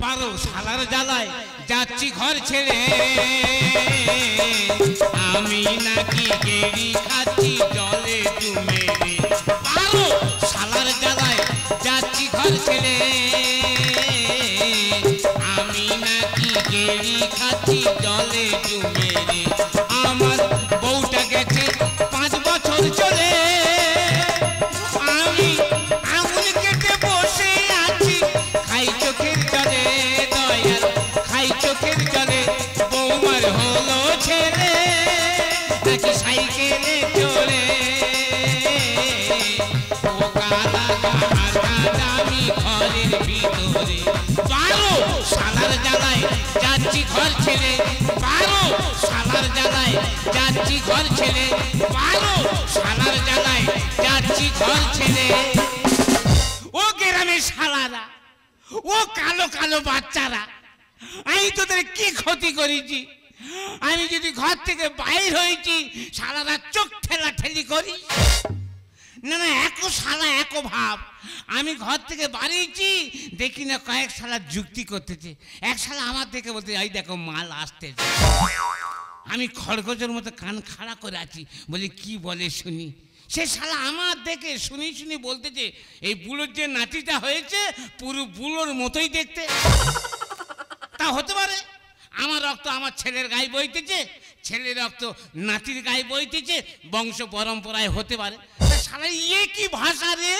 পারো শালার জ্বালায় যাচ্ছি ঘর ছেড়ে আমি নাকি গেড়ি খাচ্ছি জলে ডুবে রে পারো শালার জ্বালায় যাচ্ছি ঘর ছেড়ে আমি নাকি গেড়ি খাচ্ছি জলে ডুবে রে আমার বউটা গেছে 5 বছর চলে আমি আঙুল কেটে বসে আছি খাই চোখের জলে দয়াল খাই চোখের জলে বৌমার হলো ছেলে নাকি সাইকেলে চলে আমি ঘরের ভিতরে পারো শালার জ্বালায় যাচ্ছি ঘর ছেড়ে পারো শালার জ্বালায় যাচ্ছি ঘর ছেড়ে পারো শালার জ্বালায় যাচ্ছি ঘর ছেড়ে ও গ্রামের শালারা ও কালো কালো বাচ্চারা আমি তোদের কি ক্ষতি করেছি আমি যদি ঘর থেকে বাইর হয়েছি শালারা চোখ ঠেলা ঠেলি করি না না একো শালা একো ভাব আমি ঘর থেকে বাড়িয়েছি দেখি না কয়েক শালা যুক্তি করতেছে এক শালা আমার দেখে বলতে এই দেখো মাল আসতেছে আমি খড়গজের মতো কান খাড়া করে আছি বলি কি বলে শুনি সে শালা আমার দেখে শুনি শুনি বলতেছে এই বুড়োর যে নাতিটা হয়েছে পুরো বুড়োর মতোই দেখতে তা হতে পারে আমার রক্ত আমার ছেলের গায়ে বইতেছে ছেলের রক্ত নাতির গায়ে বইতেছে বংশ পরম্পরায় হতে পারে শালা ইয়ে কি ভাষা রে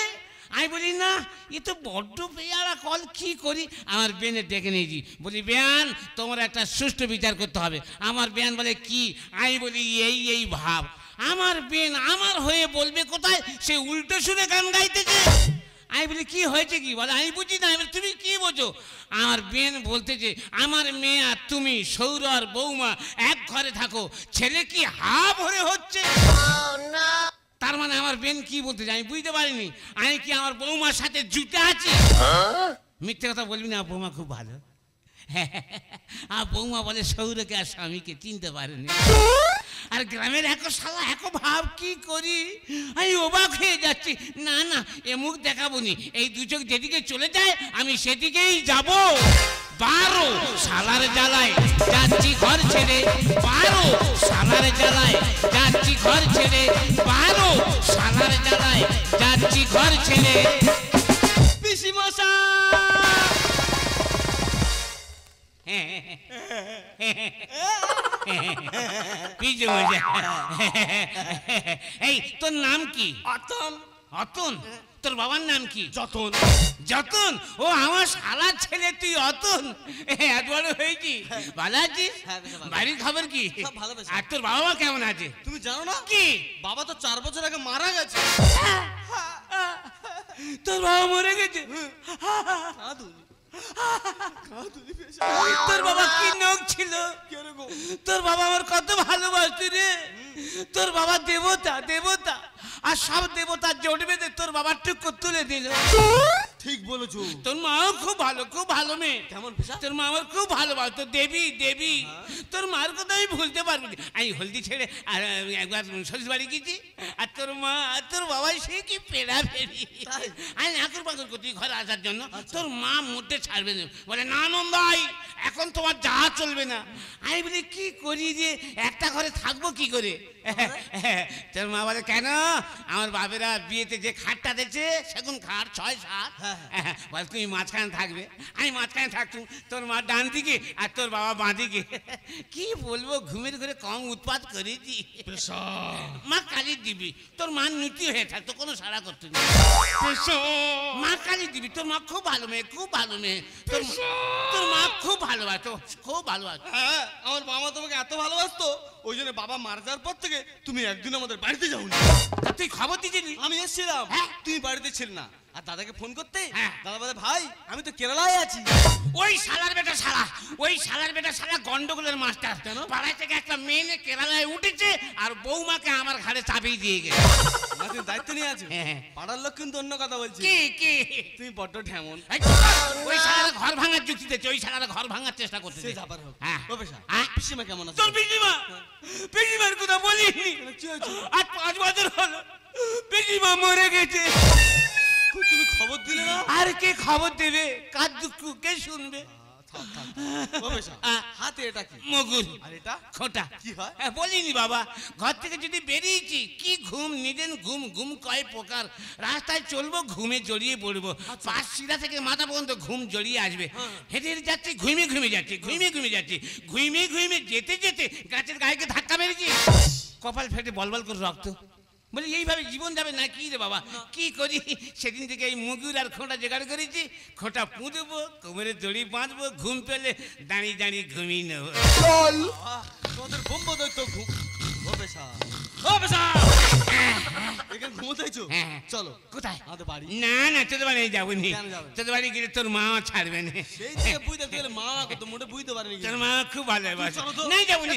আমি বলি না এ তো বড্ড পেয়ারা কল কি করি আমার বেনে ডেকে নিয়েছি বলি বেয়ান তোমার একটা সুষ্ঠু বিচার করতে হবে আমার বেয়ান বলে কি আমি বলি এই এই ভাব আমার বেন আমার হয়ে বলবে কোথায় সে উল্টো সুরে গান গাইতেছে আমি বলি কি হয়েছে কি বলে আমি বুঝি না তুমি কি বোঝো আমার বেন বলতেছে আমার মেয়ে আর তুমি সৌর আর বৌমা এক ঘরে থাকো ছেলে কি হা ভরে হচ্ছে তার মানে আমার বেন কি বলতেছে আমি বুঝতে পারিনি আমি কি আমার বৌমার সাথে জুটে আছি মিথ্যে কথা বলবি না বৌমা খুব ভালো আর বৌমা বলে সৌরকে আর স্বামীকে চিনতে পারেনি আর গ্রামের একো শালা একো ভাব কি করি আমি অবাক হয়ে যাচ্ছি না না এ মুখ দেখাবো নি এই দু চোখ যেদিকে চলে যায় আমি সেদিকেই যাব 12 শালার জ্বালায় যাচ্ছি ঘর ছেড়ে 12 শালার জ্বালায় যাচ্ছি ঘর ছেড়ে 12 শালার জ্বালায় যাচ্ছি ঘর ছেড়ে পিসি মশা এই তোর নাম কি অতন অতন তোর বাবার নাম কি যতন যতন ও আমার শালার ছেলে তুই অতন এত বড় হয়েছি ভালো আছিস বাড়ির খবর কি আর তোর বাবা মা কেমন আছে তুমি জানো না কি বাবা তো 4 বছর আগে মারা গেছে তোর বাবা মরে গেছে তোর বাবা কি নখ ছিল তোর বাবা আমার কত ভালোবাসত রে তোর বাবা দেবতা দেবতা আর সব দেবতা জোট বেঁধে তোর বাবার টুকু তুলে দিল ঠিক বলেছো তোর মাও খুব ভালো মেয়ে কেমন তোর মা আমার খুব ভালোবাসতো দেবী দেবী তোর মার কথা আমি ভুলতে পারবো না আমি হলদি ছেড়ে আর একবার শ্বশুর বাড়ি গেছি আর তোর মা আর তোর বাবা সে কি পেড়া ফেরি আমি আকুর পাকুর করছি ঘরে আসার জন্য তোর মা মুডে ছাড়বে না বলে না নন্দাই এখন তোমার যা চলবে না আমি বলি কি করি যে একটা ঘরে থাকবো কি করে তোর মা বলে কেন আমার বাবেরা বিয়েতে যে খাটটা দিয়েছে সেগুন খাট 6-7 বল তুমি মাঝখানে থাকবে আমি মাঝখানে থাকতুম তোর মা ডান দিকে আর তোর বাবা বাঁ দিকে কি বলবো ঘুমের ঘরে কম উৎপাত করেছি মা কালী দিবি তোর মা নীতি হয়ে থাকতো কোনো সাড়া করতো না মা কালী দিবি তোর মা খুব ভালো মেয়ে খুব ভালো মেয়ে তোর মা খুব ভালোবাসতো খুব ভালোবাসতো আমার বাবা তোমাকে এত ভালোবাসতো ওই জন্য বাবা মারা যাওয়ার পর থেকে তুমি একদিন আমাদের বাড়িতে যাওনি তুই খবর দিছিলি আমি এসেছিলাম তুমি বাড়িতে ছিল না আর দাদাকে ফোন করতে দাদা বলে ভাই আমি তো কেরালায় আছি ওই শালার বেটা শালা গন্ডগোলের মাস্টার কেন পাড়ায় থেকে একটা মেয়ে কেরালায় উঠেছে আর বৌমাকে আমার ঘাড়ে চাপিয়ে দিয়ে গেছে তুমি দায়িত্ব নিয়ে আছো পাড়ার লোক কিন্তু অন্য কথা বলছি কি তুমি বড্ড ঢেমন ওই শালার ঘর ভাঙার যুক্তি দিচ্ছে ওই শালার ঘর ভাঙার চেষ্টা করতেছে পিসিমা কেমন আছে তোর পিসিমার কথা বলিনি আর 5 বছর হলো পিসিমা মরে গেছে তুমি খবর দিলে না আর কে খবর দেবে কার দুঃখ কে শুনবে ও বেশা, হাতে এটা কি? মুগুর। আর এটা খোঁটা। কি হয়? বলিনি বাবা, ঘর থেকে যদি বেরিয়েছি কি ঘুম নিদেন, ঘুম ঘুম কয় প্রকার। রাস্তায় চলবো ঘুমে জড়িয়ে পড়বো, পাশ শিরা থেকে মাথা পর্যন্ত ঘুম জড়িয়ে আসবে। হেঁটে হেঁটে যাচ্ছি, ঘুমে ঘুমে যাচ্ছি, ঘুমে ঘুমে যাচ্ছি, ঘুমে ঘুমে যেতে যেতে গাছের গায়ে ধাক্কা মেরেছি, কপাল ফেটে বলবল করে রক্ত। বলি এইভাবে জীবন যাবে না কি রে বাবা, কি করি? সেদিন থেকে এই মুগুর আর খোঁটা জোগাড় করেছি। খোঁটা পুঁতবো, কোমরে দড়ি বাঁধবো, ঘুম পেলে দাঁড়িয়ে দাঁড়িয়ে ঘুমিয়ে নেবো। তোমাদের বোম্বদয় তো ঘুম। ও বেশা, ও বেশা, এখানে ঘুমোতেছো? চলো। কোথায়? আমাদের বাড়ি। না না, তোদের বাড়ি যাবো নি। কেন যাবে? তোদের বাড়ি গেলে তোর মা ছাড়বে না। সেই থেকে বুঝতে গেলে মা কত মোটে বুঝতে পারেনি। তোর মা খুব ভালোবাসে। চলো তো। না যাবো নি।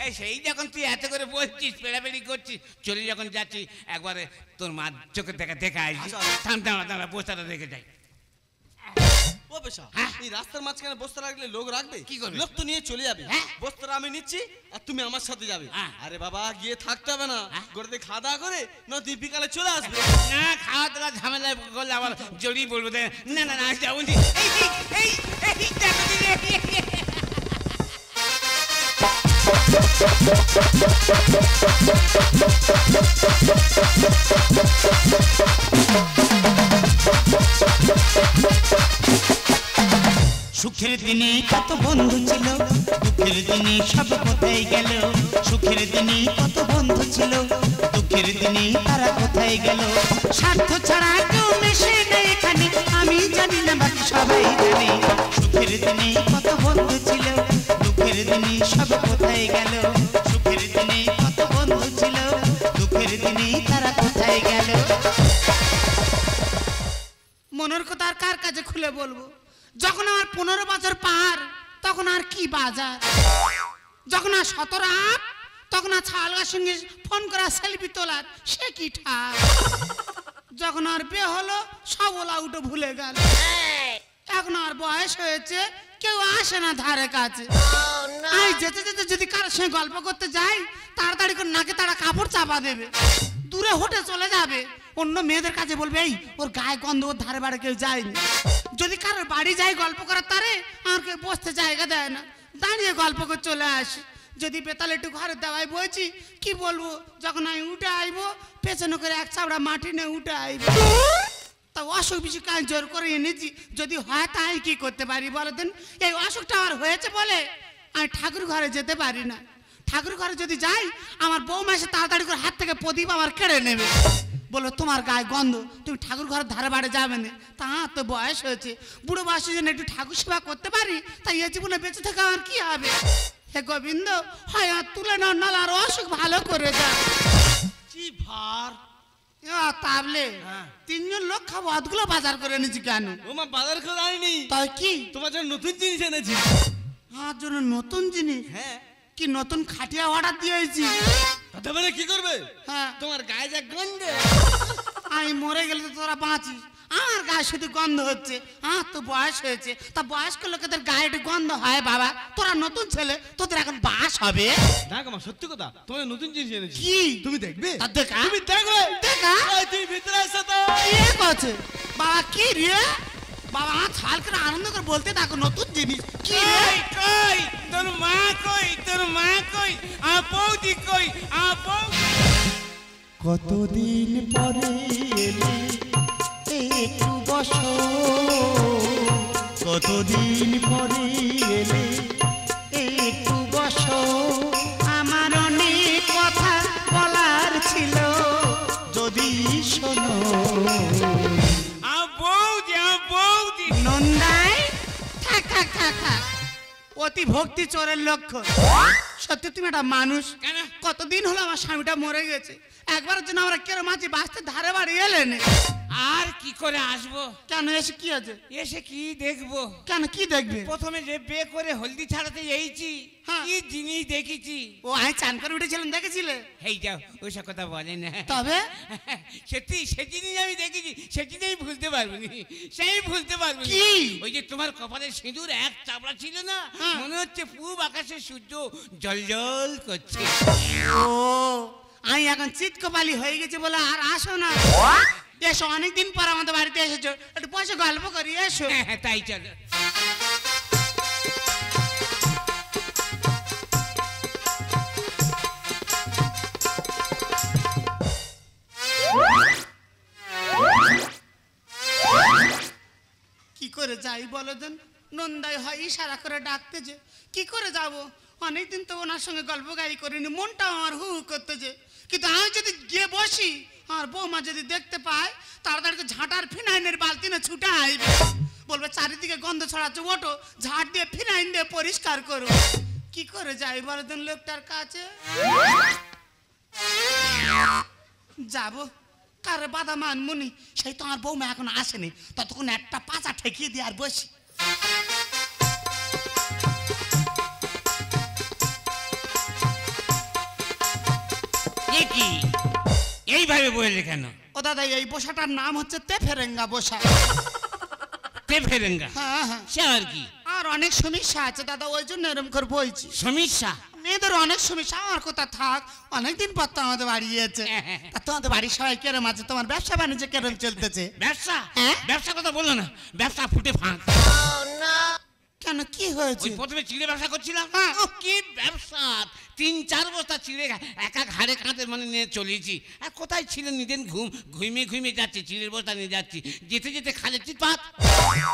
এই সেই যখন তুই এত করে বলছিস, পেড়াপেড়ি করছিস, চলে যখন যাচ্ছি একবারে তোর মা চোখের দেখা আসবি। থাম দাঁড়া দাঁড়া, বস্তাটা রেখে যাই। ও বেশা, হ্যাঁ? এই রাস্তার মাঝখানে বস্তা রাখলে লোক রাখবে? কি করবে? লোক তো নিয়ে চলে যাবে। হ্যাঁ? বস্তাটা আমি নিচ্ছি আর তুমি আমার সাথে যাবে। হ্যাঁ। আরে বাবা, গিয়ে থাকতে হবে না, হ্যাঁ? গোটাতে খাওয়া দাওয়া করে না তুই বিকালে চলে আসবে। না, খাওয়া দাওয়া ঝামেলা করলে আবার জড়িয়ে পড়বো। না না না, যাবো নি। এই দেখো দিদি। সুখের দিনে কত বন্ধু ছিল, দুঃখের দিনে সব কোথায় গেল। সুখের দিনে কত বন্ধু ছিল, দুঃখের দিনে তারা কোথায় গেল। স্বার্থ ছাড়া কেউ মেশে নেই এখানে, আমি জানি না বাকি সবাই জানে। সুখের দিনে কত বন্ধু ছিল, দুঃখের দিনে সব কোথায় গেল। সুখের দিনে কত বন্ধু ছিল, দুঃখের দিনে তারা কোথায় গেল। মনের কথা আর কার কাছে খুলে বলবো? যখন আমার 15 বছর পার, তখন আর কি বাজার। যখন আর 17 আপ, তখন আর ছালগার সঙ্গে ফোন করা, সেলফি তোলার সে কি ঠাক। যখন আর বিয়ে হলো, সব ওলা উঠে ভুলে গেল। এখন আর বয়স হয়েছে, কেউ আসে না ধারে কাছে। আমি যেতে যেতে যদি কারোর সঙ্গে গল্প করতে যাই, তাড়াতাড়ি করে নাকে তারা কাপড় চাপা দেবে, দূরে হটে চলে যাবে। অন্য মেয়েদের কাছে বলবে এই ওর গায়ে গন্ধ, ওর ধারে বাড়ি কেউ যায়নি। যদি কারোর বাড়ি যাই গল্প করার, তারে আমার কেউ বসতে জায়গা দেয় না, দাঁড়িয়ে গল্প করে চলে আসে। যদি বেতাল একটু ঘরে দেওয়াই বলছি, কি বলবো, যখন আমি উঠে আইবো, পেছনে করে এক চাবড়া মাটি নিয়ে উঠে আইবো। তা অসুখ বিসুখ আমি জোর করে এনেছি, যদি হয় তাই কি করতে পারি বলো দেন? এই অসুখটা আমার হয়েছে বলে আমি ঠাকুর ঘরে যেতে পারি না। ঠাকুর ঘরে যদি যাই, আমার বৌমা এসে তাড়াতাড়ি করে হাত থেকে প্রদীপ আমার কেড়ে নেবে, বলো তোমার গায়ে গন্ধ, তুমি ঠাকুর ঘরের ধারে বাড়ে যাবে না। তা তো বয়স হয়েছে, বুড়ো বয়সে যেন একটু ঠাকুর সেবা করতে পারি, তাই এ জীবনে বেঁচে থাকা আমার কি হবে? হে গোবিন্দ, হয় আর তুলে নাও, নাহলে আর অসুখ ভালো করে যা। কি ভার তাবলে 3 জন লোক খাবো, অতগুলো বাজার করে এনেছি কেন? ও মা, বাজার করে আনিনি, তাই কি তোমার জন্য নতুন জিনিস এনেছি। আমার জন্য নতুন জিনিস? হ্যাঁ। কি নতুন খাটিয়া অর্ডার দিয়েছি? তাতে মানে কি করবে? হ্যাঁ, তোমার গায়ে যা গন্ধ। আমি মরে গেলে তো তোরা বাঁচিস, আমার গায়ে শুধু গন্ধ হচ্ছে। আমার তো বয়স হয়েছে, তা বয়স্ক লোকেদের গায়ে একটু গন্ধ হয় বাবা। তোরা নতুন ছেলে, তোদের এখন বাস হবে। না গো মা, সত্যি কথা, তোমার নতুন জিনিস এনেছি। কি? তুমি দেখবে? তা দেখা, তুমি দেখবে? দেখা। এই, তুমি ভিতরে এসো তো। কি করছে বাবা? কি রে বাবা? আমার ছাল করে আনন্দ করে বলতে থাকো নতুন জিনিস। কি রে? কই তোর মা, কই তোর মা, কই আমার বৌদি, কই আমার বৌদি। কতদিন পরে এলে একটু বসো, কতদিন পরে এলে একটু বসো। আমার অনেক কথা বলার ছিল, যদি শোনো। আমার বৌদি, আমার বৌদি। নন্দাই থাক থাক থাক থাক, অতি ভক্তি চোরের লক্ষ্য। সত্যি তুমি একটা মানুষ? কেন? কতদিন হলো আমার স্বামীটা মরে গেছে, একবারের জন্য আমরা কেরো মাঝে বাঁচতে ধারে বাড়ি এলেন। আর কি করে আসবো? কেন এসে কি আছে? এসে কি দেখবো? কেন কি দেখবে? প্রথমে যে বে করে হলদি ছাড়াতে এইছি, হ্যাঁ। কি জিনিস দেখেছি। ও আমি চান করে উঠেছিলেন, দেখেছিলে? এই যাও, ওইসব কথা বলে না। তবে সত্যি সে জিনিস আমি দেখেছি, সে জিনিস আমি ভুলতে পারবো নি, সেই ভুলতে পারবো নি। কি? ওই যে তোমার কপালে সিঁদুর এক চাপড়া ছিল না, হ্যাঁ। মনে হচ্ছে পূব আকাশে সূর্য জলজল করছে। ও আমি এখন চিৎকপালি হয়ে গেছে বলে আর আসো না। এসো, অনেকদিন পর আমাদের বাড়িতে এসেছো, একটু বসে গল্প করি, এসো। হ্যাঁ তাই চলো। কি করে যাই বলো দেন, নন্দাই হয় ইশারা করে ডাকতেছে, কি করে যাব? অনেকদিন তো ওনার সঙ্গে গল্প গাড়ি করিনি, মনটাও আমার হু হু করতেছে। কিন্তু আমি যদি গিয়ে বসি, আর বৌমা যদি দেখতে পায়, তাড়াতাড়ি ঝাঁটার ফিনাইনের বালতি না ছুটে আসবে, বলবে চারিদিকে গন্ধ ছড়াচ্ছে, ওঠো ঝাঁট দিয়ে ফিনাইন দিয়ে পরিষ্কার করো। কি করে যাই বলো দেন লোকটার কাছে? যাব কারে বাধা মানমুনি, সেই তো আমার বৌমা এখন আসেনি, ততক্ষণ একটা পাচা ঠেকিয়ে দিয়ে আর বসি। এ কি এইভাবে বললে কেন? ও দাদা, এই বসাটার নাম হচ্ছে তেফেরেঙ্গা বসা। তেফেরেঙ্গা? হ্যাঁ হ্যাঁ। সে আর কি? আর অনেক সমস্যা আছে দাদা, ওই জন্য এরকম করে বলছি। সমস্যা? মেয়েদের অনেক সমস্যা, আমার কথা থাক, অনেকদিন পর তো আমাদের বাড়ি এসেছে। তা তোমাদের বাড়ির সবাই কেরম আছে? তোমার ব্যবসা বাণিজ্য কেরম চলতেছে? ব্যবসা? হ্যাঁ? ব্যবসা কথা বললো না, ব্যবসা ফুটে ফাঁক। কেন, কি হয়েছে? ওই প্রথমে চিড়ে ব্যবসা করছিলাম, হ্যাঁ। ও কি ব্যবসা! 3-4 বস্তা চিড়ে একা ঘাড়ে কাঁধে মানে নিয়ে চলেছি। আর কোথায় ছিলেন নিদেন, ঘুমিয়ে যাচ্ছি, চিড়ের বস্তা নিয়ে যাচ্ছি, যেতে যেতে খালে চিৎপাত,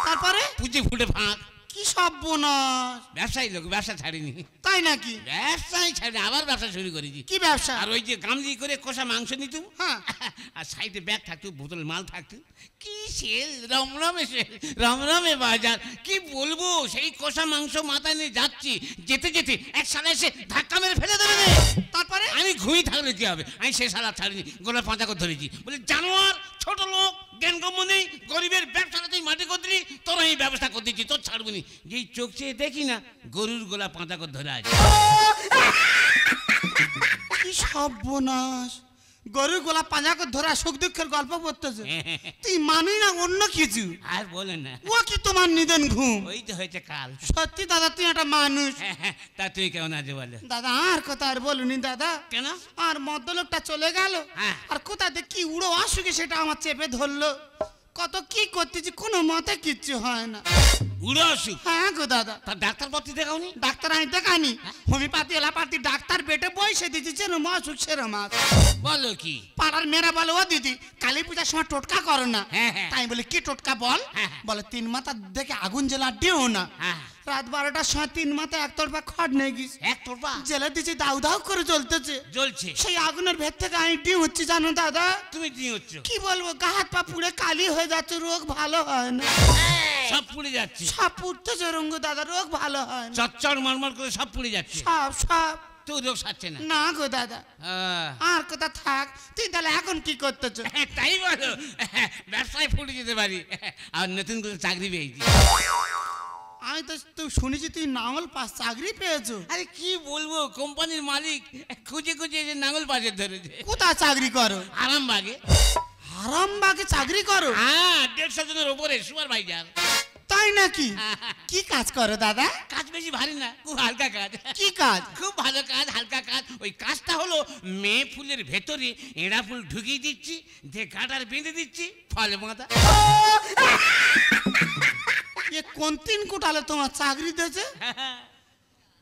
তারপরে পুঁজি ফুটে ফাঁক। কি সর্বনাশ! ব্যবসায়ী লোক, ব্যবসা ছাড়িনি। তাই নাকি? ব্যবসায় ছাড়িনি, আবার ব্যবসা শুরু করেছি। কি ব্যবসা? আর ওই যে গামলি করে কষা মাংস নিতুম, হ্যাঁ। আর সাইডে ব্যাগ থাকতো, বোতল মাল থাকতো, কি সেল, রমরমে সেল, রমরমে বাজার। কি বলবো, সেই কষা মাংস মাথায় নিয়ে যাচ্ছি, যেতে যেতে এক শালা এসে ধাক্কা মেরে ফেলে দেবে রে। তারপরে? আমি ঘুমিয়ে থাকলে কি হবে, আমি সে শালা ছাড়িনি, গোলা পাঁচা করে ধরেছি, বলে জানোয়ার, ছোট লোক, জ্ঞান গম্য নেই, গরিবের ব্যবসাটা তুই মাটি করে দিলি, তোর আমি ব্যবস্থা করে দিচ্ছি, তোর ছাড়বো নি। যেই চোখ চেয়ে দেখি না, গরুর গোলা পাঁচা করে ধরে আছে। কি সর্বনাশ! গরুর গোলা পাঁজা করে ধরা সুখ দুঃখের গল্প করতেছে, তুই মানি না অন্য কিছু? আর বলে না, ও কি তোমার নিদেন ঘুম? ওই তো হয়েছে কাল। সত্যি দাদা, তুই একটা মানুষ। তা তুই কেমন আছে বলে? দাদা আর কথা আর বলুনি দাদা। কেন? আর মদ্যলোকটা চলে গেল, হ্যাঁ। আর কোথাতে কি উড়ো অসুখে সেটা আমার চেপে ধরলো। কত কি করতেছি, কোনো মতে কিচ্ছু হয় না। উড়ো অসুখ? হ্যাঁ গো দাদা। তা ডাক্তার পাতি দেখাওনি? ডাক্তার আমি দেখানি, হোমিওপ্যাথি এলাপাতি ডাক্তার বেটে বসে দিচ্ছি, যেরম অসুখ সেরম আছে। বলো কি? পাড়ার মেয়েরা বলে, ও দিদি কালী পূজার সময় টোটকা করো না। হ্যাঁ, হ্যাঁ। তাই বলে কি টোটকা বল? হ্যাঁ। বলে 3 মাথা দেখে আগুন জ্বালা দিও না। হ্যাঁ। রাত 12টার সময় 3 মাথা একতরফা খড় নিয়ে গিস, এক তোরপা জেলে দিচ্ছি, দাউ দাউ করে জ্বলতেছে। জ্বলছে? সেই আগুনের ভেত থেকে আমি ডিম হচ্ছি, জানো দাদা। তুমি কি হচ্ছ? কি বলবো, গা হাত পা পুড়ে কালি হয়ে যাচ্ছে, রোগ ভালো হয় না। সব পুড়ে যাচ্ছে? সব পুড়তেছে রঙ্গ দাদা, রোগ ভালো হয় না। চচ্চর মরমর করে সব পুড়ে যাচ্ছে, সব সব। তো রোগ সারছে না? না গো দাদা। আর কথা থাক, তুই তাহলে এখন কি করতেছ? তাই বলো, ব্যবসায় ফুটে যেতে পারি, আর নতুন করে চাকরি পেয়েছি। আমি তো তুই শুনেছি তুই নাঙল পাস চাকরি পেয়েছো। আরে কি বলবো, কোম্পানির মালিক খুঁজে খুঁজে যে নাঙল পাশে ধরেছে। কোথায় চাকরি করো? আরামবাগে। আরামবাগে চাকরি করো? হ্যাঁ, 150 জনের ওপরে সুপারভাইজার। তাই নাকি? কি কাজ করো দাদা? কাজ বেশি ভারী না, খুব হালকা কাজ। কি কাজ? খুব ভালো কাজ, হালকা কাজ। ওই কাজটা হলো, মেয়ে ফুলের ভেতরে এড়া ফুল ঢুকিয়ে দিচ্ছি, দিয়ে গাঁটার বেঁধে দিচ্ছি, ফলে মাথা। এ কোন 3 কোটালে তোমার চাকরি দিয়েছে?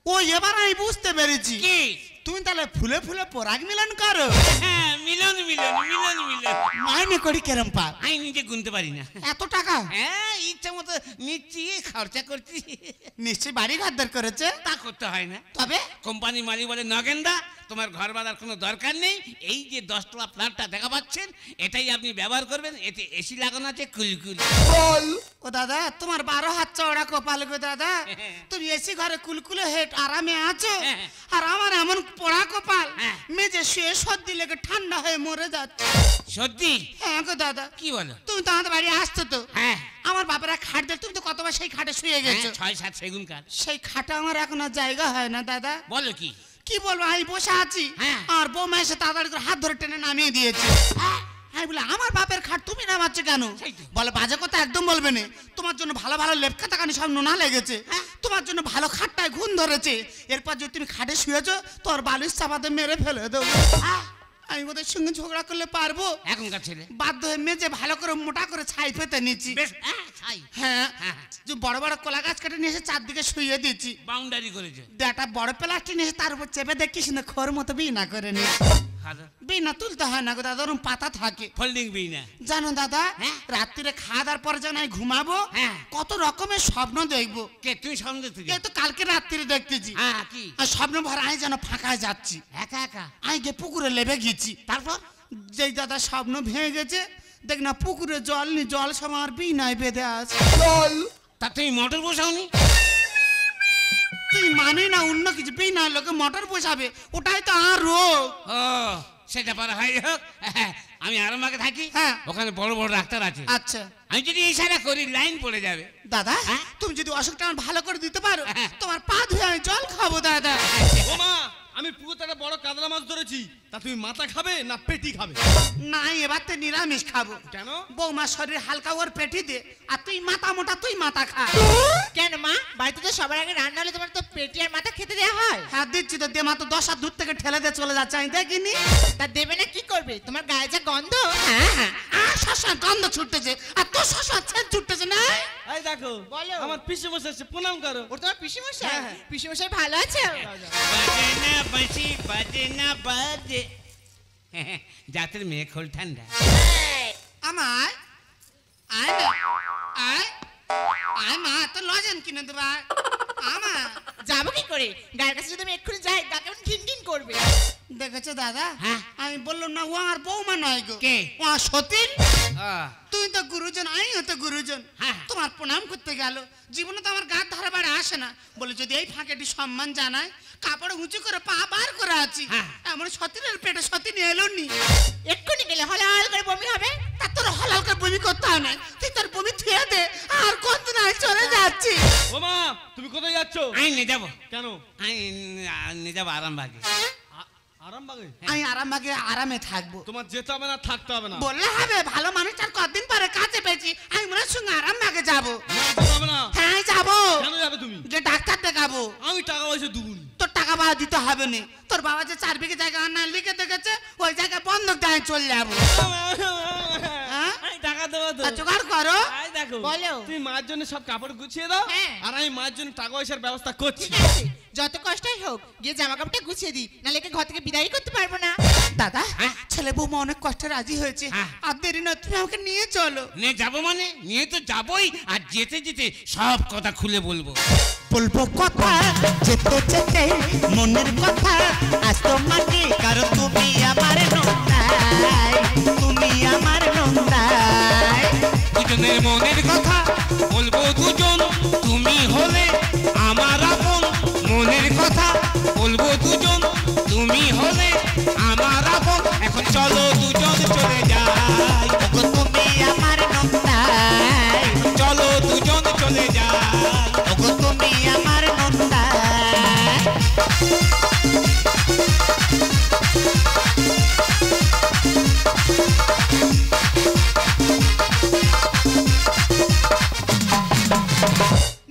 ও এবার আমি বুঝতে পেরেছি, কি তুমি তাহলে ফুলে ফুলে পরাগ মিলন করো। হ্যাঁ, মিলন মিলন মিলন মিলন। মাইনে করি কেরম পা? আমি নিজে গুনতে পারি না। এত টাকা? হ্যাঁ, ইচ্ছা মতো নিচ্ছি, খরচা করছি। নিশ্চয়ই বাড়ি ঘরদার করেছে? তা করতে হয় না। তবে কোম্পানির মালিক বলে, নগেনদা তোমার ঘর বাঁধার কোনো দরকার নেই, এই যে 10 তলা ফ্ল্যাটটা দেখা পাচ্ছেন, এটাই আপনি ব্যবহার করবেন, এতে এসি লাগানো আছে, কুলকুল। ও দাদা, তোমার 12 হাত চওড়া কপাল গো দাদা, তুমি এসি ঘরে কুলকুলে হেট আরামে আছো, আর আমার এমন পোড়া কপাল, মেজে শুয়ে সর্দি লেগে ঠান্ডা হয়ে মরে যাচ্ছে। সত্যি? হ্যাঁ গো দাদা। কি বলো? তুমি তো আমাদের বাড়ি আসছো তো? হ্যাঁ। আমার বাপেরা খাট দেয়, তুমি তো কতবার সেই খাটে শুয়ে গেছো। 6-7 সেগুন কাঠ। সেই খাটে আমার এখন আর জায়গা হয় না দাদা। বলো কি? কি বলবো, আমি বসে আছি, হ্যাঁ। আর বৌমা এসে তাড়াতাড়ি করে হাত ধরে টেনে নামিয়ে দিয়েছে। আমি বলে, আমার বাপের খাট তুমি নামাচ্ছ কেন? সেই তো। বলে, বাজে কথা একদম বলবে না, তোমার জন্য ভালো ভালো লেপকা তাকানি সব নোনা লেগেছে, তোমার জন্য ভালো খাটটায় ঘুম ধরেছে, এরপর যদি তুমি খাটে শুয়েছো, তোর বালিশ চাপাতে মেরে ফেলে দেবো। আমি ওদের সঙ্গে ঝগড়া করলে পারবো? এখনকার ছেলে বাধ্য হয়ে মেজে ভালো করে মোটা করে ছাই পেতে নিচ্ছি। বেশ ছাই হ্যাঁ, হ্যাঁ। যে বড় বড় কলা গাছ কেটে নিয়ে এসে চারদিকে শুয়ে দিচ্ছি। বাউন্ডারি করেছে একটা বড় প্লাস্টিক নিয়ে এসে তার উপর চেপে দেখিস না খোর মতো বিনা করে নি। বিনা তুলতে হয় না গো দাদা, ওরকম পাতা থাকে। ফোল্ডিং বি না জানো দাদা, হ্যাঁ? রাত্রিরে খাওয়া দাওয়ার পরে যখন আমি ঘুমাবো, হ্যাঁ। কত রকমের স্বপ্ন দেখবো। কে তুই সামনে থেকে এই তো কালকে রাত্রিরে দেখতেছি, হ্যাঁ কি আর স্বপ্ন ভরা আমি যেন ফাঁকায় যাচ্ছি, একা একা আমি গিয়ে পুকুরে লেবে গেছি। তারপর যেই দাদা স্বপ্ন ভেঙে গেছে, দেখ না পুকুরে জল নি, জল সব আমার বিনায় বেঁধে আছে। তা তুমি মোটর বসাওনি? তুই মানে না অন্য কিছু, বিনা লোকে মোটর বসাবে, ওটাই তো আর রোগ। ও সেটা পারা হয় হোক। আমি আরামবাগে থাকি, হ্যাঁ। ওখানে বড় বড় ডাক্তার আছে। আচ্ছা আমি যদি ইশারা করি লাইন পড়ে যাবে। দাদা, হ্যাঁ? তুমি যদি অসুখটা আমার ভালো করে দিতে পারো, হ্যাঁ। তোমার পা ধুয়ে আমি জল খাবো দাদা। ও মা, আমি পুকুর থেকে বড় কাতলা মাছ ধরেছি, তা তুমি মাথা খাবে না পেটি খাবে? না, এবার তো নিরামিষ খাবো। কেন? বৌমা শরীর হালকা, ওর পেটি দে, আর তুই মাথা মোটা, তুই মাথা খা। কেন মা, বাড়িতে তো সবার আগে রান্না হলে তোমার তো পেটি আর মাথা খেতে দেওয়া হয়। হ্যাঁ দিচ্ছি তো, দে মা, তো 10 হাত দূর থেকে ঠেলে দিয়ে চলে যাচ্ছে, আমি দেখিনি। তা দেবে না কি করবে? তোমার গায়ে যা গন্ধ। হ্যাঁ, আর শশা গন্ধ ছুটতেছে, আর তোর শশা ছেদ ছুটতেছে না। এই দেখো, বলো। আমার পিসে বসে এসে প্রণাম করো। ওর তোমার পিসিমশাই? হ্যাঁ, হ্যাঁ। পিসিমশাই ভালো আছে? বাজে না বাঁশি, বাজে না বাজে। জাতের মেয়ে খোল ঠান্ডা। আমায় আয় না, আয় আয় মা, তো লজেন কিনে দেবা। আমা যাবো কি করে? গায়ের কাছে যদি আমি এক্ষুনি যাই, গা কেমন ঘিন ঘিন করবে। দেখেছো দাদা, হ্যাঁ। আমি বললাম না ও আমার বৌমা নয় গো। কে? ও আমার সতীন। আহ, তুই তো গুরুজন, আমি তো গুরুজন। হ্যাঁ। তোমার প্রণাম করতে গেল, জীবনে তো আমার গার ধারে বাড়ি আসে না, বলে যদি এই ফাঁকেটি সম্মান জানায়, কাপড় উঁচু করে পা বার করে আছি, হ্যাঁ। এমন সতীনের পেটে সতীন এলো নি। এক্ষুনি গেলে হলাল করে বমি হবে। তা তোর হলাল করে বমি করতে হয় না, তুই তোর বমি থুয়ে দে, আর কত না চলে যাচ্ছি। ও মা, তুমি কোথায় যাচ্ছ? আমি নিয়ে যাবো, কেন? আমি নিয়ে যাবো আরামবাগে। আরামবাগে? আমি আরামবাগে আরামে থাকবো। তোমার যেতে হবে না, থাকতে হবে না। বললে হবে, ভালো মানুষটার কতদিন পরে কাছে পেয়েছি, আমি মনে হয় সঙ্গে আরামবাগে যাবো। না, যেতে হবে না। হ্যাঁ যাবো, কেন যাবে তুমি? যে ডাক্তার দেখাবো। আমি টাকা পয়সা দুগুনি। তোর টাকা বাবা দিতে হবে না, তোর বাবা যে 4 বিঘে জায়গা না লিখে দেখেছে, ওই জায়গায় বন্ধক দিয়ে চলে যাবো। হ্যাঁ? আমি টাকা দেবো তো। তা জোগাড় করো। এই দেখো, বলো। তুমি মার জন্য সব কাপড় গুছিয়ে দাও, হ্যাঁ। আর আমি মার জন্য টাকা পয়সার ব্যবস্থা করছি। ঠিক আছে, যত কষ্টই হোক গিয়ে জামা কাপড়টা গুছিয়ে দিই, নাহলে একে ঘর থেকে বিদায় করতে পারবো না। দাদা, হ্যাঁ? ছেলে বৌমা অনেক কষ্টে রাজি হয়েছে, হ্যাঁ। আর দেরি না, তুমি আমাকে নিয়ে চলো। নিয়ে যাবো মানে নিয়ে তো যাবোই, আর যেতে যেতে সব কথা খুলে বলবো। বলবো কথা যেতে যেতে মনের কথা, আজ তোমাকে কারণ তুমি আমার নন্দাই, তুমি আমার নন্দাই। দুজনের মনের কথা বলবো দুজন, তুমি হলে আমার আপন। মনের কথা বলবো দুজন, তুমি হলে আমার আপন। এখন চলো দুজন চলে যাই, ওগো তুমি আমার নন্দাই, চলো দুজন চলে যাই। ওগো তুমি আমার নন্দাই।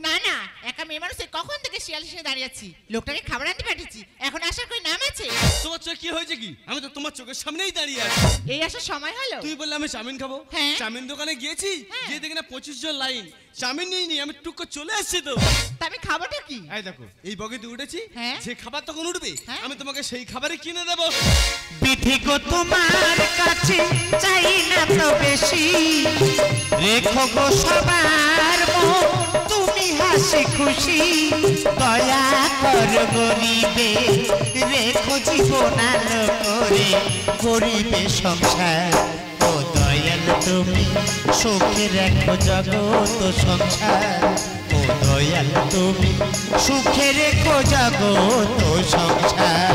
না না, একা মেয়ে মানুষে কখন থেকে শিয়াল এসে দাঁড়িয়ে আছি, লোকটাকে খাবার আনতে পাঠিয়েছি, এখন আসার কই নাম আছে? তোমার চোখে কি হয়েছে কি? আমি তো তোমার চোখের সামনেই দাঁড়িয়ে আছি। এই আসার সময় হলো? তুই বললে আমি চাউমিন খাবো। হ্যাঁ। চাউমিন দোকানে গিয়েছি, হ্যাঁ। গিয়ে দেখি না 25 জন লাইন, চাউমিন নিয়ে নি, আমি টুক করে চলে আসছি তো। তা আমি খাবোটা কি? এই দেখো, এই বগিতে উঠেছি, হ্যাঁ। যে খাবার তখন উঠবে, হ্যাঁ। আমি তোমাকে সেই খাবারই কিনে দেবো। বিধি গো তোমার কাছে চাই না তো বেশি, রেখো গো সবার মন তুমি হাসি খুশি, দয়া কর গরিবে রেখো জীবন আলো করে, গরিবে সংসার। ও দয়াল তুমি সুখে রেখো জগৎ সংসার, ও দয়াল তুমি সুখে রেখো জগৎ সংসার।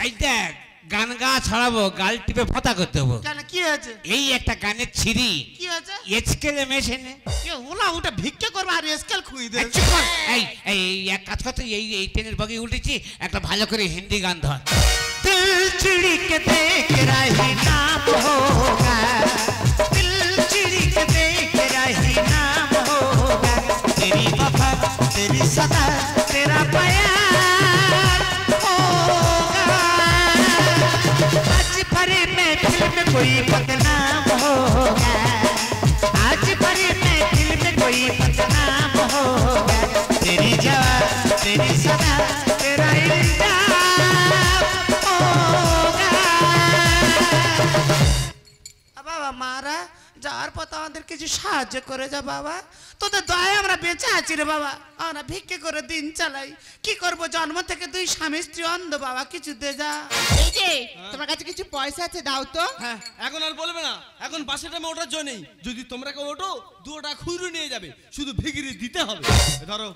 এই দেখ, গান গা ছড়াবো, গাল টিপে ফতা করতে হবো। কেন, কি হয়েছে? এই একটা গানের ছিরি কি হয়েছে? এচকেলে মেশেনে। ওলা উঠে ভিক্ষে করবে আর স্কেল খুঁই দে। এই এই এক কাজ করতে, এই ট্রেনের বগি উঠেছি, একটা ভালো করে হিন্দি গান ধর। दिल चिड़ी के देख रही नाम होगा, दिल चिड़ी के देख रही नाम होगा, तेरी वफा तेरी सदा तेरा प्यार होगा। आज कोई बदनाम होगा, आज भरी महफिल में कोई बदनाम होगा, तेरी जवान तेरी सदा तेरा इल्जाम होगा। বাবা মারা যার পথ আমাদের কিছু সাহায্য করে যা বাবা, তোদের দয়ায় আমরা বেঁচে আছি রে বাবা। আমরা ভিক্ষে করে দিন চালাই, কি করব জন্ম থেকে দুই স্বামী স্ত্রী অন্ধ বাবা, কিছু দে যা। এই যে তোমার কাছে কিছু পয়সা আছে দাও তো। হ্যাঁ এখন আর বলবে না, এখন বাসে টাইমে ওঠার জন্য নেই। যদি তোমরা কেউ ওঠো 2 টাকা খুচরো নিয়ে যাবে, শুধু ভিগিরি দিতে হবে। ধরো।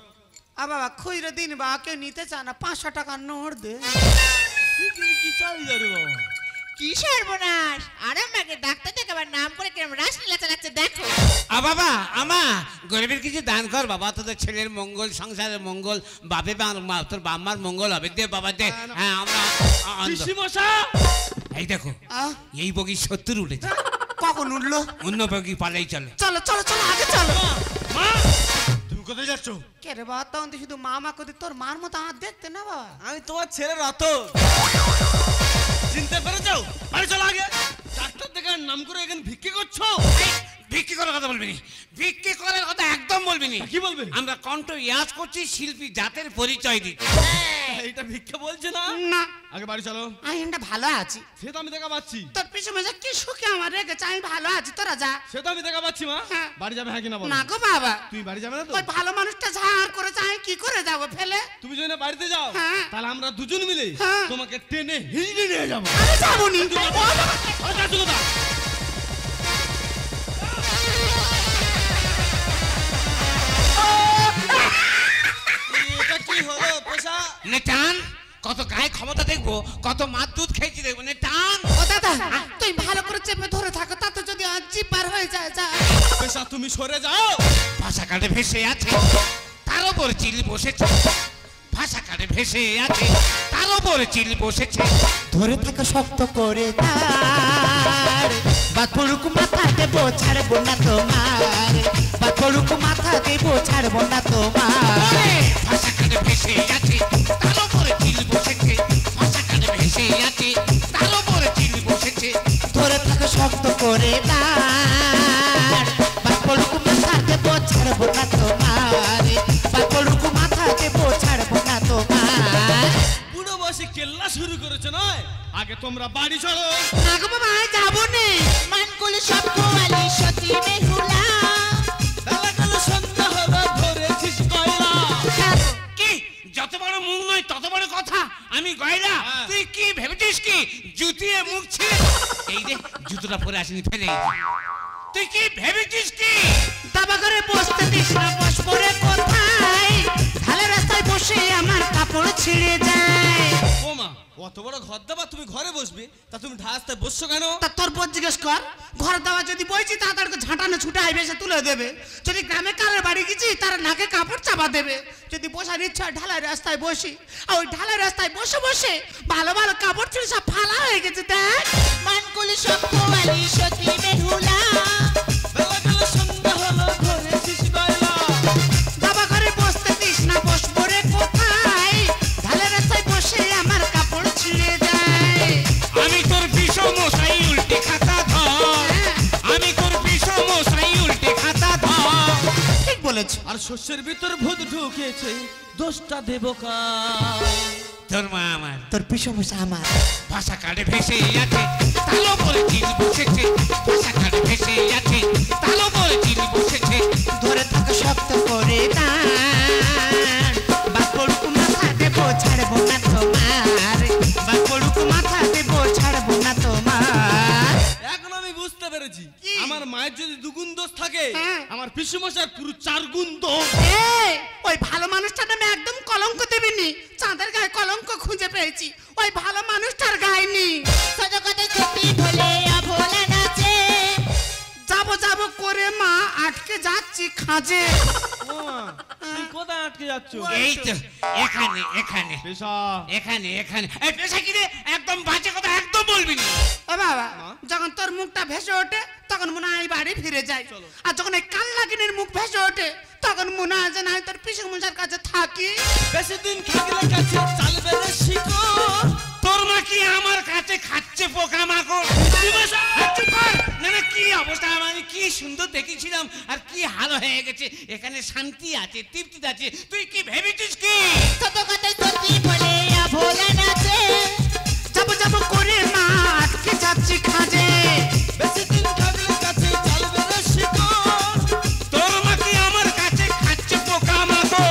বাবা খুইরে দিন বা কেউ নিতে চায় না, 500 টাকার নোট দে। কি চাই যাবে বাবা? কি সর্বনাশ, আরামবাগে ডাক্তার দেখাবার নাম করে কিরম রাসলীলা চালাচ্ছে দেখো। বাবা আমা গরিবের কিছু দান কর বাবা, তোদের ছেলের মঙ্গল, সংসারের মঙ্গল, বাপে তোর বাম্মার মঙ্গল হবে। দে বাবা দে। হ্যাঁ আমরা এই দেখো এই বগি 70 উঠেছে। কখন উঠলো? অন্য বগি পালাই চলে। চলো চলো চলো আগে চলো। তুমি কোথায় যাচ্ছ? কে রে বাবা, তখন তুই শুধু মামা কদি, তোর মার মতো আমার দেখতে না বাবা। আমি তোমার ছেলে রতন, চিনতে পেরেছো? আরে চলো আগে। ডাক্তার দেখার নাম করে এখানে ভিক্ষে করছো? ভিক্ষে করার কথা বলবি না, ভিক্ষে করার কথা একদম বলবি না। কি বলবে? আমরা কণ্ঠ ইয়াজ করছি, শিল্পী জাতের পরিচয় দিচ্ছি। এইটা ভিক্ষা বলছে না। না আগে বাড়ি চলো। আমি এটা ভালো আছি, সে তো আমি দেখা পাচ্ছি। তোর পিছু মেজে কি সুখে আমার রেখেছে, আমি ভালো আছি, তোরা যা। সে তো আমি দেখা পাচ্ছি মা। হ্যাঁ। বাড়ি যাবে হ্যাঁ কিনা বলো? না গো বাবা, তুমি বাড়ি যাবে না তো? ওই ভালো মানুষটা ঝাড় করে চাই, কি করে যাবো ফেলে? তুমি যদি না বাড়িতে যাও হ্যাঁ। তাহলে আমরা দুজন মিলে হ্যাঁ। তোমাকে টেনে হিঁচড়ে নিয়ে যাবো। আমি যাবো নি। এটা কি হলো পেশা? নেটান কত গায়ে ক্ষমতা দেখবো, কত মার দুধ খেয়েছি দেখবো। নেটান ও দাদা, তুই ভালো করে চেপে ধরে থাকো, তাতে যদি আর জিপ বার হয়ে যায় যা। পেশা তুমি সরে যাও। ভাষা কাটে ভেসে আছে, তার উপর চিল বসেছে। ভাষা কাটে ভেসে আছে, তার উপর চিল বসেছে। ধরে থাকা শক্ত করে তার, বাদ পড়ুক মাথা দেবো ছাড়বো না তোমার, বাদ পড়ুক মাথা দেবো ছাড়বো না তোমার। ভাষা কাটে ভেসে আছে, তার উপর চিল বসেছে। ভাষা কাটে ভেসে আছে, তার উপর চিল বসেছে। ধরে থাকা শক্ত করে তার, বাদ পড়ুক মাথা দেবো ছাড়বো না তোমার, বাদ পড়ুক মাথা দেবো ছাড়বো না তোমার। বুড়ো বসে কেল্লা শুরু করেছে নয়, আগে তোমরা বাড়ি চলো। না গো বাবা, আমি যাবো নে। মানকুল সব কোয়ালি সতী বেহুলা, বেলা গেল সন্ধ্যা হলো, ধরেছিস কয়লা। কি যত বড় মুখ নয় তত বড় কথা। আমি গয়লা, তুই কি ভেবেছিস কি জুতিয়ে মুখ ছিল? এই রে জুতোটা পরে আসেনি, ফেলে। তুই কি ভেবেছিস কি? দাবা করে বসতে দিস না, বস পরে কোথায়, ঢালে রাস্তায় বসে আমার কাপড় ছিঁড়ে যায়। ও মা, অত বড় ঘর দাবা, তুমি ঘরে বসবে, তা তুমি ঢাসতে বসছো কেন? তা তোর বোন জিজ্ঞেস কর, ঘর দেওয়া যদি বইছি তাড়াতাড়ি ঝাঁটানো ছুটে আইবে, সে তুলে দেবে। যদি গ্রামে কারোর বাড়ি গেছি তার নাকে কাপড় চাপা দেবে। যদি বসার ইচ্ছা ঢালাই রাস্তায় বসি, আর ওই ঢালাই রাস্তায় বসে বসে ভালো ভালো কাপড় ছিঁড়ে সব ফালা হয়ে গেছে দেখ। মানকুল সব কোয়ালি সতী বেহুলা, বেলা গেল সন্ধ্যা হলো, ধরেছিস কয়লা। দাবা করে বসতে দিস না, বস পরে কোথায়, ঢালাই রাস্তায় বসে আমার কাপড় ছিঁড়ে যায়। আমি তোর বিষম মশাই উল্টে খাতা ধর, আমি তোর বিষম মশাই উল্টে খাতা ধর। ঠিক বলেছ। আর শস্যের ভিতর ভূত ঢুকেছে, দোষটা দেব কার? তোর মা আমার। তোর পিসমশা আমার। ভাষা কাটে ভেসে আছে, তার উপরে চিল বসেছে। ভাষা কাটে ভেসে আছে, তার উপরে চিল বসেছে। ধরে থাকা শক্ত করে তার, বাদ পড়ুক মাথা দেবো ছাড়বো না তোমার, বাদ পড়ুক মাথা দেবো ছাড়বো না তোমার। এখন আমি বুঝতে পেরেছি, কি? আমার মায়ের যদি 2 গুণ দোষ থাকে, হ্যাঁ। আমার পিসুমশার পুরো 4 গুণ দোষ। এই, ওই ভালো মানুষটার নামে একদম কলঙ্ক দেবিনি। চাঁদের গায়ে কলঙ্ক খুঁজে পেয়েছি, ওই ভালো মানুষটার গায়ে নি। সজগতে সতী ভোলে অভোলা নাচে, যাবো যাবো করে মা আটকে যাচ্ছি খাঁজে। তুমি কোথায় আটকে যাচ্ছ? এই তো এখানে এখানে পেশা এখানে এখানে। এই পেশা কি রে? একদম বাজে কথা একদম বলবি না। ও বাবা, যখন তোর মুখটা ভেসে ওঠে তখন মনে হয় এই বাড়ি ফিরে যাই, আর যখন এই কাল্লাকিনের মুখ ভেসে ওঠে তখন মনে হয় যে না তোর পিসুমশার কাছে থাকি। বেশি দিন থাকলে কাছে চালবে রে শিকড়। তোর মা কি আমার কাছে খাচ্ছে পোকা মাকড়? সুন্দর দেখেছিলাম আর কি হাল হয়ে গেছে। এখানে শান্তি আছে, তৃপ্তি আছে। তুই কি ভেবেছিস কি? ছোট কথাই সত্যি বলে ভোলা নাচে। যাবো যাবো করে মা আটকে যাচ্ছি খাজে। বেশি দিন থাকলে কাছে চলবে না শিকড়। তোর মা কি আমার কাছে খাচ্ছে পোকা মাকো?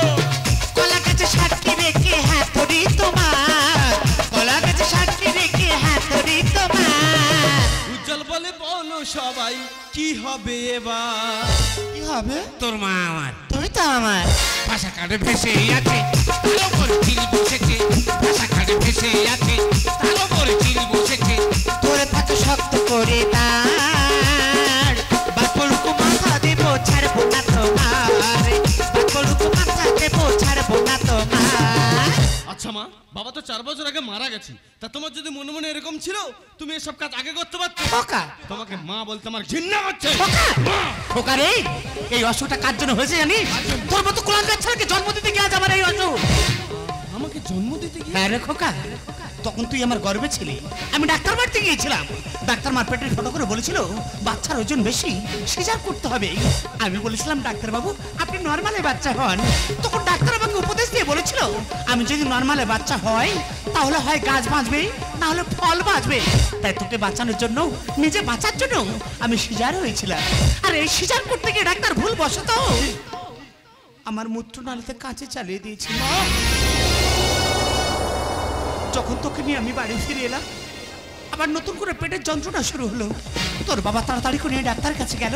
কলা গাছে সাটকে রেখে হাতুড়ি তোমার, কলা গাছে সাটকে রেখে হাতুড়ি তোমার। উজ্জ্বল বলে বলো সবাই কি হবে এবার? কি হবে? তোর মা আমার তুমি তো আমার। ভাষা কাটে ভেসে আছে, তার উপর চিল বসেছে। ভাষা কাটে ভেসে আছে, তার উপর চিল বসেছে। ধরে থাকো শক্ত করে তার, বাকলুকু মাথা দেবো ছাড়বো না তোমার, বাকলুকু মাথা দেবো ছাড়বো না তোমার। আচ্ছা মা, বাবা তো 4 বছর আগে মারা গেছে। তা তোমার যদি মনে মনে এরকম ছিল, তুমি এসব কাজ আগে করতে পারতে। খোকা, তোমাকে মা বলতে আমার ঘৃণা হচ্ছে। খোকা, খোকা রে, এই অসুখটা কার জন্য হয়েছে জানিস? তোর মতো কুলাঙ্গার ছেলেকে জন্ম দিতে গিয়ে আজ আমার এই অসুখ। আমাকে জন্ম দিতে গিয়ে? হ্যাঁ রে খোকা, তখন তুই আমার গর্বে ছিলি। আমি ডাক্তার বাড়িতে গিয়েছিলাম। ডাক্তার মার পেটের ফটো করে বলেছিল বাচ্চার ওজন বেশি, সিজার করতে হবে। আমি বলেছিলাম ডাক্তার বাবু আপনি নর্মালে বাচ্চা হন। তখন ডাক্তার আমাকে উপদেশ দিয়ে বলেছিল আমি যদি নর্মালে বাচ্চা হয় তাহলে হয় গাছ বাঁচবে, না হলে ফল বাঁচবে। তাই তোকে বাঁচানোর জন্য, নিজে বাঁচার জন্য আমি সিজার হয়েছিলাম। আর এই সিজার করতে গিয়ে ডাক্তার ভুল বসত আমার মূত্রনালীতে কাঁচে চালিয়ে দিয়েছিল। যখন তোকে নিয়ে আমি বাড়ি ফিরে এলাম, আবার নতুন করে পেটের যন্ত্রণা শুরু হলো। তোর বাবা তাড়াতাড়ি করে ডাক্তারের কাছে গেল।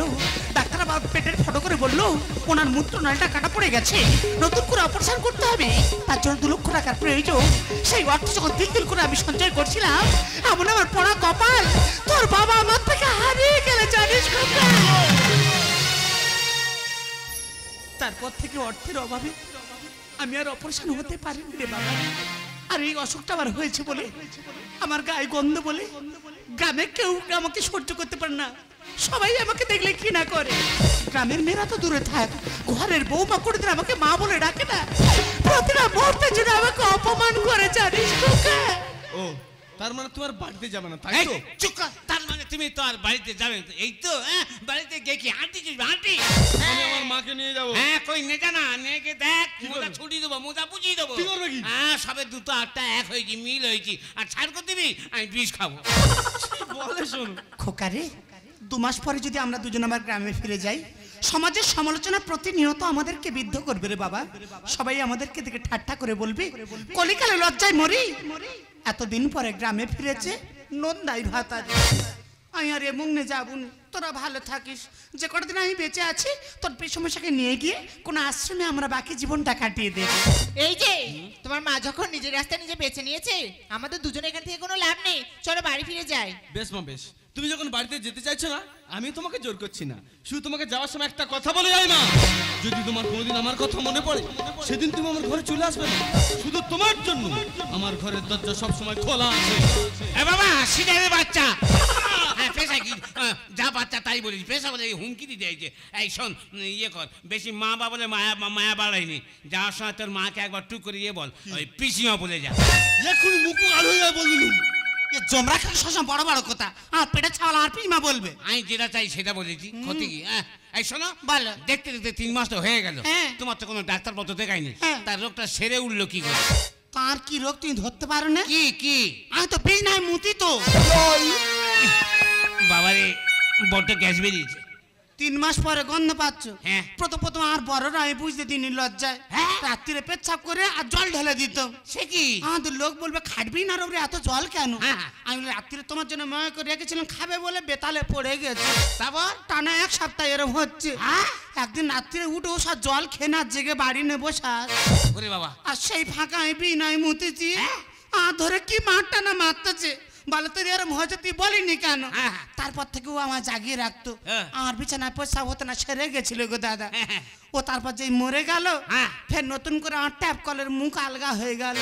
ডাক্তার আবার পেটের ফটো করে বললো ওনার মূত্রনালীটা কাটা পড়ে গেছে, নতুন করে অপারেশন করতে হবে। তার জন্য 2 লক্ষ টাকার প্রয়োজন। সেই অর্থ যখন তিল তিল করে আমি সঞ্চয় করছিলাম, এমন আমার পড়া কপাল, তোর বাবা আমার থেকে হারিয়ে গেলে জানিস খোকা। তারপর থেকে অর্থের অভাবে আমি আর অপারেশন হতে পারিনি রে বাবা। আর এই অসুখটা আমার হয়েছে বলে, আমার গায়ে গন্ধ বলে গ্রামে কেউ আমাকে সহ্য করতে পারে না। সবাই আমাকে দেখলে ঘৃণা করে। গ্রামের মেয়েরা তো দূরে থাক, ঘরের বউমা করে আমাকে মা বলে ডাকে না। প্রতিটা মুহূর্তে জন্য আমাকে অপমান করে জানিস খোকা। ও, তার মানে তোমার বাড়িতে যাবে না তাই এই, তো? চুপ কর। তার মানে তুমি তো আর বাড়িতে যাবে না। এই তো বাড়িতে গিয়ে কি আন্টি চুষবে? আন্টি আমি আমার মাকে নিয়ে যাবো। হ্যাঁ, কই নে জানা, নে গে দেখ, মোজা ছুটি দেবো, মোজা বুঝিয়ে দেবো। কি করবে কি? হ্যাঁ, সবে দুটো আটটা এক হয়েছি, মিল হয়েছি। আর ছাড় করে দিবি, আমি বিষ খাবো। বলে শোনো খোকা রে, 2 মাস পরে যদি আমরা দুজন আমার গ্রামে ফিরে যাই, সমাজের সমালোচনা প্রতিনিয়ত আমাদেরকে বিদ্ধ করবে রে বাবা। সবাই আমাদেরকে দেখে ঠাট্টা করে বলবে কলিকালে লজ্জায় মরি। এতদিন পরে গ্রামে ফিরেছে, নন্দাই ভাতা। আমি আর এমন নে যাবো না। তোরা ভালো থাকিস। যে কতদিন আমি বেঁচে আছি তোর পেশমশাকে নিয়ে গিয়ে কোনো আশ্রমে আমরা বাকি জীবনটা কাটিয়ে দেব। এই যে তোমার মা যখন নিজের রাস্তা নিজে বেছে নিয়েছে, আমাদের দুজনে এখান থেকে কোনো লাভ নেই। চলো বাড়ি ফিরে যাই। বেশ মা বেশ, তুমি যখন বাড়িতে যেতে চাইছো না, আমি তোমাকে জোর করছি না। শুধু তোমাকে যাওয়ার সময় একটা কথা বলে যাই মা, যদি তোমার কোনোদিন আমার কথা মনে পড়ে, সেদিন তুমি আমার ঘরে চলে আসবে না। শুধু তোমার জন্য আমার ঘরের দরজা সব সময় খোলা আছে। এ বাবা, সিটারে বাচ্চা। হ্যাঁ, পেশা কি? যা বাচ্চা তাই বলিস। পেশা বলে হুমকি দিতে চাইছে। এই শোন, ইয়ে কর, বেশি মা বা বলে মায়া বাড়াইনি। যাওয়ার সময় তোর মাকে একবার টুক করে ইয়ে বল, ওই পিসিমা বলে যা। এখন মুখ আলো হয়ে যায় বললু। জমরা খালি সবসময় বড় বড় কথা, আর পেটে ছাওয়াল আর পিমা বলবে। আমি যেটা চাই সেটা বলেছি, ক্ষতি কি? হ্যাঁ, এই শোনো, বলো। দেখতে দেখতে 3 মাস তো হয়ে গেল। হ্যাঁ। তোমার তো কোনো ডাক্তার পত্র দেখায়নি। হ্যাঁ। তার রোগটা সেরে উঠলো কি করে? তার কি রোগ তুমি ধরতে পারো না? কি কি? আমি তো বীজ নাই মুতি তো। বাবারে, বড্ড গ্যাস বেরিয়েছে। 3 মাস পরে গন্ধ পাচ্ছ? হ্যাঁ। প্রথম আর বড়রা আমি বুঝতে দিইনি লজ্জায়। হ্যাঁ। রাত্রিরে পেচ্ছাপ করে আর জল ঢেলে দিত। সে কি? আমাদের লোক বলবে খাটবি না রে এত জল কেন? হ্যাঁ। আমি বলি, রাত্রিরে তোমার জন্য মনে করে রেখেছিলাম, খাবে বলে বেতালে পড়ে গেছে। তারপর টানা 1 সপ্তাহ এরকম হচ্ছে। একদিন রাত্রিরে উঠে সব জল খেয়ে না জেগে বাড়ি নেবো সার। ওরে বাবা, আর সেই ফাঁকা আমি বিনয় মুতেছি। আর ধরে কি মারটা না মারতেছে, বলে তোর এরম হয়েছে তুই বলিনি কেন? হ্যাঁ। তারপর থেকে ও আমার জাগিয়ে রাখতো। হ্যাঁ। আমার বিছানায় পেশাব হতো না, সেরে গেছিল গো দাদা। হ্যাঁ। ও তারপর যেই মরে গেল, হ্যাঁ। ফের নতুন করে আমার ট্যাপ কলের মুখ আলগা হয়ে গেল।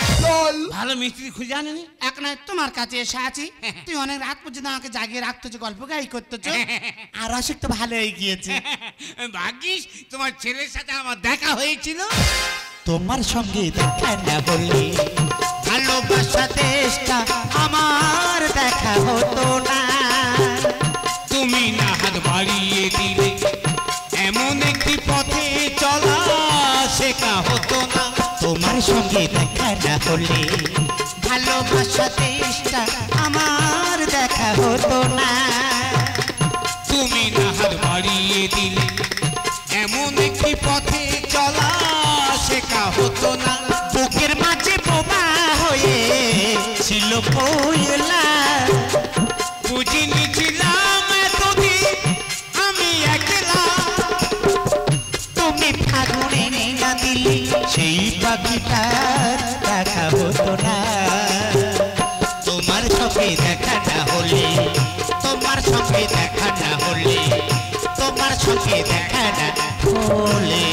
ভালো মিস্ত্রি খুঁজে আনেনি? এক নয় তোমার কাছে এসে আছি, হ্যাঁ। তুই অনেক রাত পর্যন্ত আমাকে জাগিয়ে রাখতো, গল্প গাই করতেছো। আর অসুখ তো ভালো হয়ে গিয়েছে। ভাগ্যিস তোমার ছেলের সাথে আমার দেখা হয়েছিল। তোমার সঙ্গে দেখা না হলে ভালোবাসা দেশটা আমার দেখা হতো না। তুমি না হাত বাড়িয়ে দিলে সঙ্গে দেখা না হলে ভালোবাসা দেশটা আমার দেখা হতো না। তুমি না হাত বাড়িয়ে দিলে এমন একটি পথে চলা শেখা হতো না। বুকের মাঝে বোমা হয়ে ছিল কোয়লা, বুঝে নিয়েছিলাম এতদিন আমি একলা। তুমি ফাগুনে না দিলে সেই পাখিটার দেখা হতো না। তোমার সঙ্গে দেখা না হলে, তোমার সঙ্গে দেখা না হলে, তোমার সঙ্গে দেখা না হলে